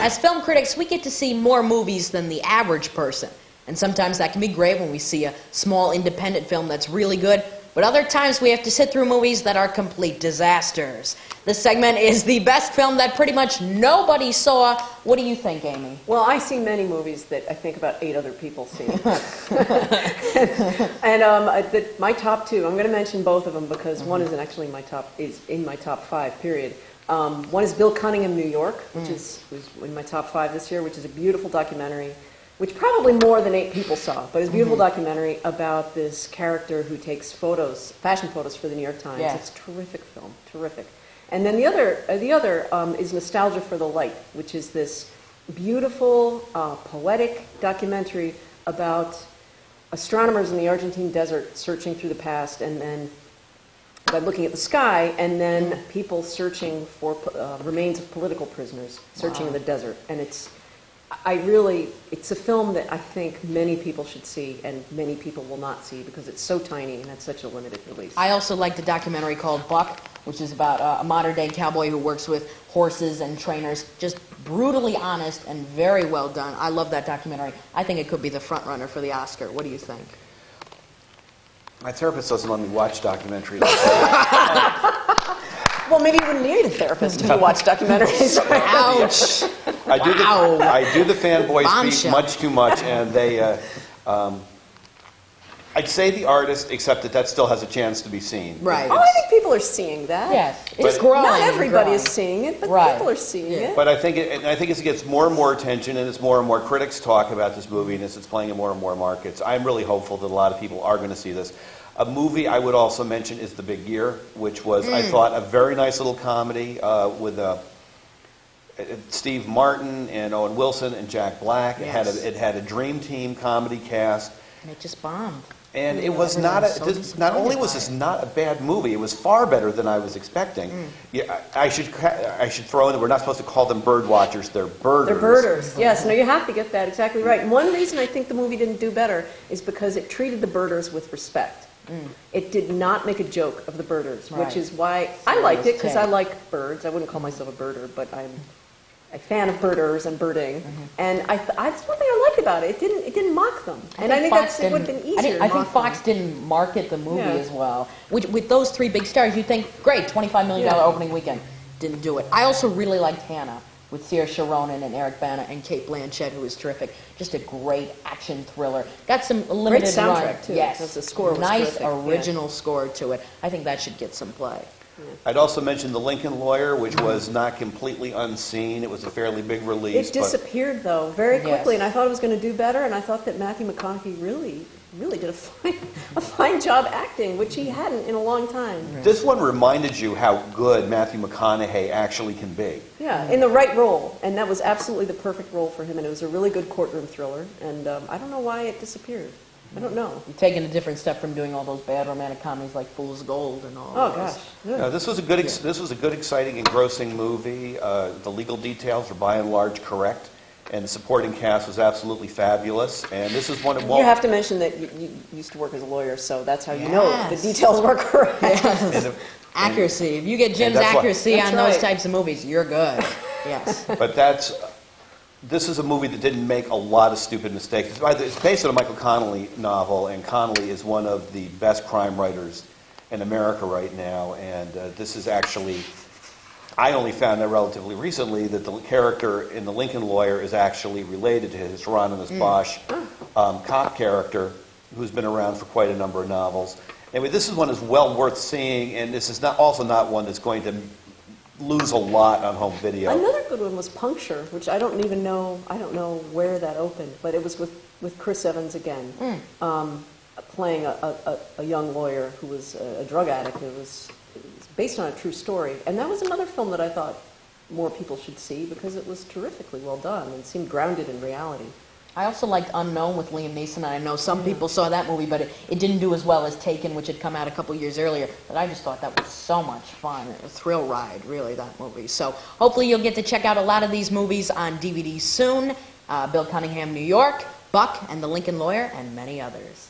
As film critics, we get to see more movies than the average person. And sometimes that can be great when we see a small independent film that's really good, but other times we have to sit through movies that are complete disasters. This segment is the best film that pretty much nobody saw. What do you think, Amy? Well, I see many movies that I think about 8 other people see. And my top 2, I'm going to mention both of them because one is actually in my top 5, period. One is Bill Cunningham, New York, which was in my top 5 this year, which is a beautiful documentary, which probably more than 8 people saw, but it's a beautiful documentary about this character who takes photos, fashion photos for the New York Times. Yes. It's a terrific film, terrific. And then the other is Nostalgia for the Light, which is this beautiful, poetic documentary about astronomers in the Argentine desert searching through the past, and then by looking at the sky, and then people searching for remains of political prisoners, searching in the desert. And it's a film that I think many people should see, and many people will not see because it's so tiny and it's such a limited release. I also like the documentary called Buck, which is about a modern-day cowboy who works with horses and trainers. Just brutally honest and very well done. I love that documentary. I think it could be the front runner for the Oscar. What do you think? My therapist doesn't let me watch documentaries. Well, maybe you wouldn't need a therapist if you watch documentaries. Ouch! I do the fanboy Bombshell. speak much too much, and they. I'd say the artist, except that still has a chance to be seen. Right. Oh, I think people are seeing that. Yes, It's it's growing. Not everybody growing. is seeing it, but Right. people are seeing it. But I think as it gets more and more attention, and as more and more critics talk about this movie, and as it's playing in more and more markets, I'm really hopeful that a lot of people are going to see this. A movie I would also mention is The Big Year, which was, I thought, a very nice little comedy with Steve Martin and Owen Wilson and Jack Black. Yes. It had a dream team comedy cast. And it just bombed. And it was not only was this not a bad movie, it was far better than I was expecting. Yeah, I should throw in that we're not supposed to call them bird watchers, they're birders. They're birders. Yes, no, you have to get that exactly right. And one reason I think the movie didn't do better is because it treated the birders with respect. It did not make a joke of the birders, Right. which is why I liked it, because I like birds. I wouldn't call myself a birder, but I'm a fan of birders and birding. And that's one thing I like about it. It didn't mock them. And I think it would have been easier to I think mock Fox them. didn't market the movie Yeah. as well. With those 3 big stars, you think, great, $25 million opening weekend. Didn't do it. I also really liked Hannah with Saoirse Ronan and Eric Bana and Cate Blanchett, who was terrific. Just a great action thriller. Got some limited Great soundtrack, run. too, Yes, because the score was nice terrific, original score to it. I think that should get some play. I'd also mention The Lincoln Lawyer, which was not completely unseen. It was a fairly big release. It disappeared, though, very quickly, Yes. and I thought it was going to do better, and I thought that Matthew McConaughey really did a fine job acting, which he hadn't in a long time. This one reminded you how good Matthew McConaughey actually can be. Yeah, in the right role, and that was absolutely the perfect role for him, and it was a really good courtroom thriller, and I don't know why it disappeared. I don't know. You're taking a different step from doing all those bad romantic comedies like Fool's Gold and all Oh, those. gosh. No, this was a good, exciting, engrossing movie. The legal details were by and large correct, and the supporting cast was absolutely fabulous. And this is one of You have to mention that you used to work as a lawyer, so that's how you know the Yes. details were correct. Accuracy. If you get Jim's that's why- accuracy That's on those right. types of movies, you're good. Yes. But this is a movie that didn't make a lot of stupid mistakes. It's based on a Michael Connelly novel, and Connelly is one of the best crime writers in America right now. And this is actually, I only found out relatively recently that the character in The Lincoln Lawyer is actually related to his Hieronymus Bosch cop character, who's been around for quite a number of novels. Anyway, this is one that's well worth seeing, and this is also not one that's going to lose a lot on home video. Another good one was Puncture, which I don't know where that opened, but it was with Chris Evans again, playing a young lawyer who was a drug addict. It was based on a true story, and that was another film that I thought more people should see because it was terrifically well done and seemed grounded in reality. I also liked Unknown with Liam Neeson. I know some people saw that movie, but it didn't do as well as Taken, which had come out a couple years earlier. But I just thought that was so much fun. A thrill ride, really, that movie. So hopefully you'll get to check out a lot of these movies on DVD soon. Bill Cunningham, New York, Buck, and The Lincoln Lawyer, and many others.